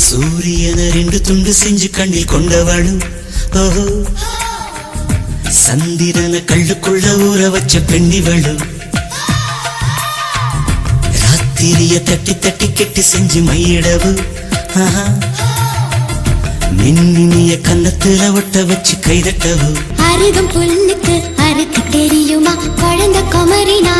சூரியன ரெண்டு துண்டு செஞ்சு கண்ணில் கொண்டவளும் ஓஹோ சந்திரன கள்ளுக்குள்ள ஊற வச்ச பெண்ணிவளும் ராத்திரிய தட்டி தட்டி கெட்டி செஞ்சு மையிடவு மின்னினிய கன்னத்துல ஒட்ட வச்சு கைதட்டவு அருகம் புல்லுக்கு அறுக்க தெரியுமா குழந்தை குமரினா